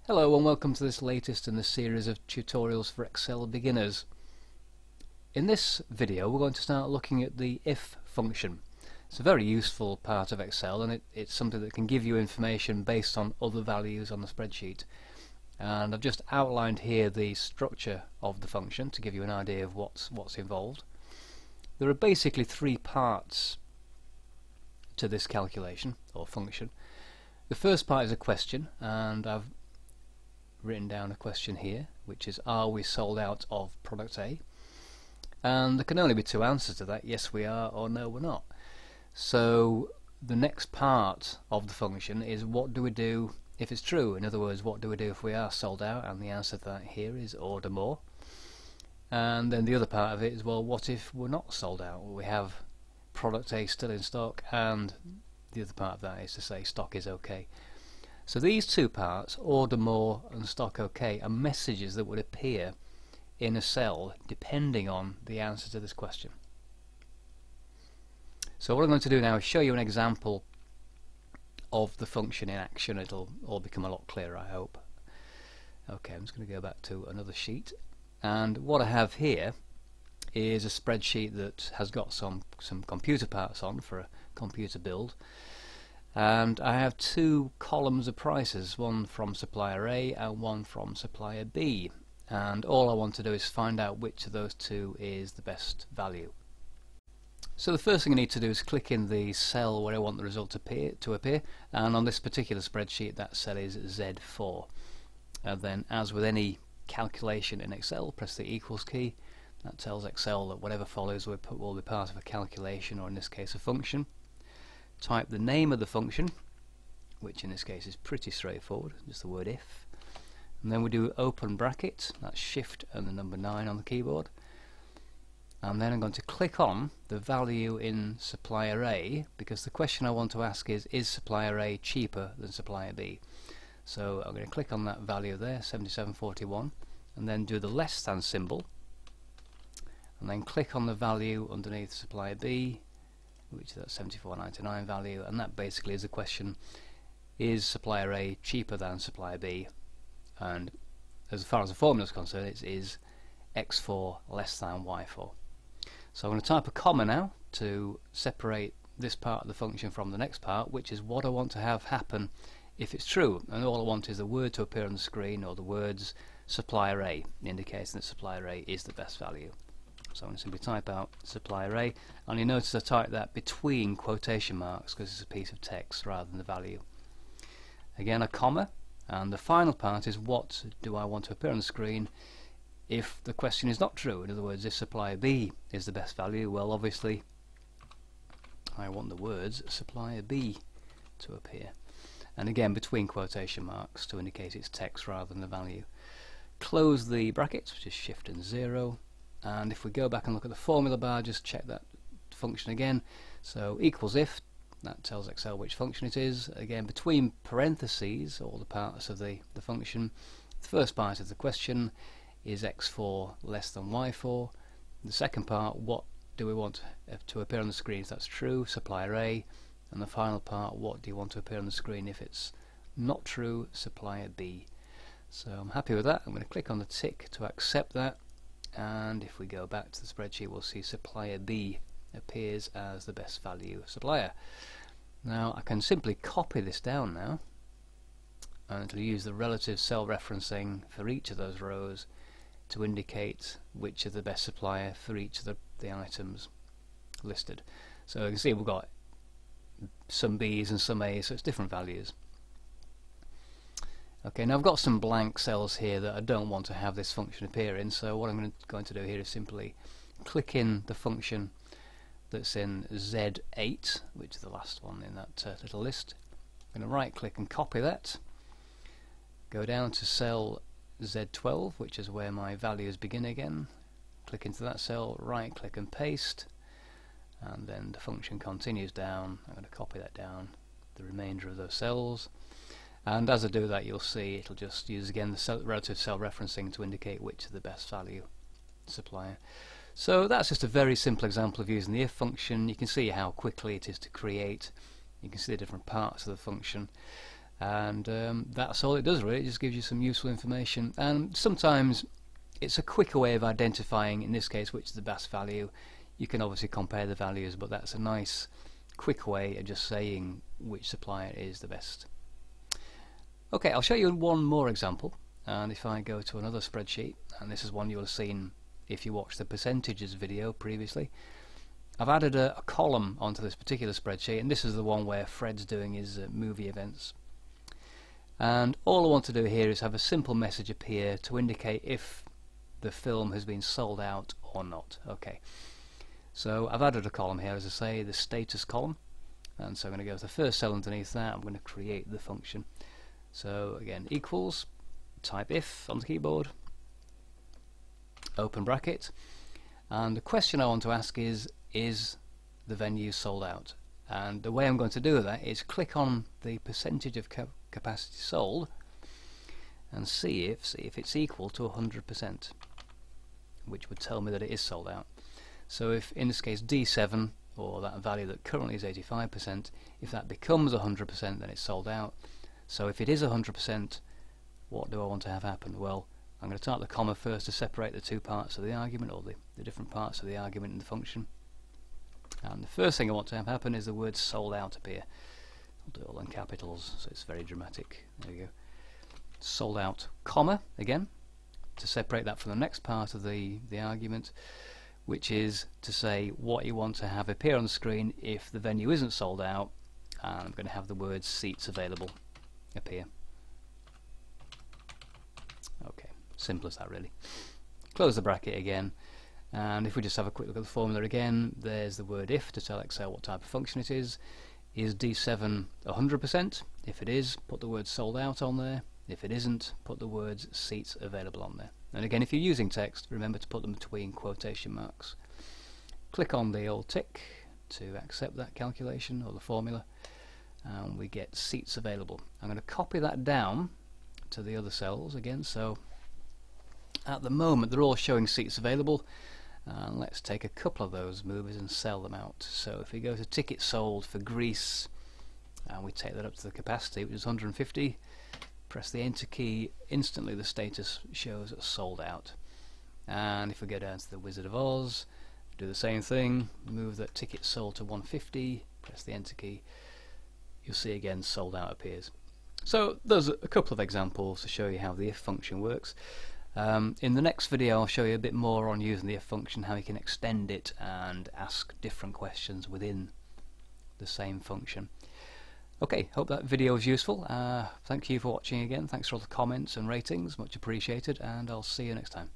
Hello and welcome to this latest in the series of tutorials for Excel beginners. In this video we're going to start looking at the if function. It's a very useful part of Excel, and it's something that can give you information based on other values on the spreadsheet. And I've just outlined here the structure of the function to give you an idea of what's involved. There are basically three parts to this calculation or function. The first part is a question, and I've written down a question here, which is, are we sold out of product A? And there can only be two answers to that: yes we are, or no we're not. So the next part of the function is, what do we do if it's true? In other words, what do we do if we are sold out? And the answer to that here is order more. And then the other part of it is, well, what if we're not sold out? Well, we have product A still in stock, and the other part of that is to say stock is okay. So these two parts, order more and stock okay, are messages that would appear in a cell depending on the answer to this question. So what I'm going to do now is show you an example of the function in action. It'll all become a lot clearer, I hope. Okay, I'm just going to go back to another sheet, and what I have here is a spreadsheet that has got some computer parts on for a computer build. And I have two columns of prices, one from supplier A and one from supplier B, and all I want to do is find out which of those two is the best value. So the first thing I need to do is click in the cell where I want the result to appear, and on this particular spreadsheet that cell is Z4. And then, as with any calculation in Excel, press the equals key. That tells Excel that whatever follows will be part of a calculation, or in this case a function. Type the name of the function, which in this case is pretty straightforward, just the word if, and then we do open bracket, that's shift and the number 9 on the keyboard, and then I'm going to click on the value in supplier A, because the question I want to ask is supplier A cheaper than supplier B? So I'm going to click on that value there, 77.41, and then do the less than symbol, and then click on the value underneath supplier B, which is that 74.99 value, and that basically is the question: is supplier A cheaper than supplier B? And as far as the formula is concerned, it is x4 less than y4. So I'm going to type a comma now to separate this part of the function from the next part, which is what I want to have happen if it's true. And all I want is the word to appear on the screen, or the words supplier A, indicating that supplier A is the best value. So I'm going to simply type out supplier A, and you notice I type that between quotation marks because it's a piece of text rather than the value. Again, a comma, and the final part is, what do I want to appear on the screen if the question is not true? In other words, if supplier B is the best value, well, obviously I want the words supplier B to appear, and again between quotation marks to indicate it's text rather than the value. Close the brackets, which is shift and 0. And if we go back and look at the formula bar, just check that function again. So equals if, that tells Excel which function it is. Again, between parentheses, all the parts of the function, the first part of the question is x4 less than y4. The second part, what do we want to appear on the screen if that's true, supplier A. And the final part, what do you want to appear on the screen if it's not true, supplier B. So I'm happy with that. I'm going to click on the tick to accept that. And if we go back to the spreadsheet, we'll see supplier B appears as the best value supplier. Now I can simply copy this down now, and it'll use the relative cell referencing for each of those rows to indicate which is the best supplier for each of the items listed. So you can see we've got some B's and some A's, so it's different values. Okay, now I've got some blank cells here that I don't want to have this function appear in, so what I'm going to do here is simply click in the function that's in Z8, which is the last one in that little list. I'm going to right click and copy that, go down to cell Z12, which is where my values begin again, click into that cell, right click and paste, and then the function continues down. I'm going to copy that down the remainder of those cells. And as I do that, you'll see it'll just use again the relative cell referencing to indicate which is the best value supplier. So that's just a very simple example of using the if function. You can see how quickly it is to create. You can see the different parts of the function. And that's all it does really. It just gives you some useful information, and sometimes it's a quicker way of identifying, in this case, which is the best value. You can obviously compare the values, but that's a nice quick way of just saying which supplier is the best. Okay, I'll show you one more example, and if I go to another spreadsheet, and this is one you'll have seen if you watched the percentages video previously. I've added a column onto this particular spreadsheet, and this is the one where Fred's doing his movie events. And all I want to do here is have a simple message appear to indicate if the film has been sold out or not. Okay, so I've added a column here, as I say, the status column, and so I'm going to go to the first cell underneath that. I'm going to create the function. So again, equals, type if on the keyboard, open bracket, and the question I want to ask is the venue sold out? And the way I'm going to do that is click on the percentage of capacity sold and see if it's equal to 100%, which would tell me that it is sold out. So if in this case D7, or that value that currently is 85%, if that becomes 100%, then it's sold out. So if it is 100%, what do I want to have happen? Well, I'm going to type the comma first to separate the two parts of the argument, or the different parts of the argument in the function. And the first thing I want to have happen is the word sold out appear. I'll do it all in capitals so it's very dramatic. There we go. Sold out, comma, again, to separate that from the next part of the argument, which is to say what you want to have appear on the screen if the venue isn't sold out, and I'm going to have the word seats available appear. Okay, simple as that really. Close the bracket again, and if we just have a quick look at the formula again, there's the word if to tell Excel what type of function it is. Is D7 100%? If it is, put the word sold out on there. If it isn't, put the words seats available on there. And again, if you're using text, remember to put them between quotation marks. Click on the old tick to accept that calculation or the formula, and we get seats available. I'm going to copy that down to the other cells again, so at the moment they're all showing seats available, and let's take a couple of those movies and sell them out. So if we go to tickets sold for Grease, and we take that up to the capacity, which is 150, press the enter key, instantly the status shows sold out. And if we go down to the Wizard of Oz, do the same thing, move that ticket sold to 150, press the enter key, you'll see again sold out appears. So there's a couple of examples to show you how the if function works. In the next video I'll show you a bit more on using the if function, how you can extend it and ask different questions within the same function. Okay, hope that video was useful. Thank you for watching again. Thanks for all the comments and ratings, much appreciated, and I'll see you next time.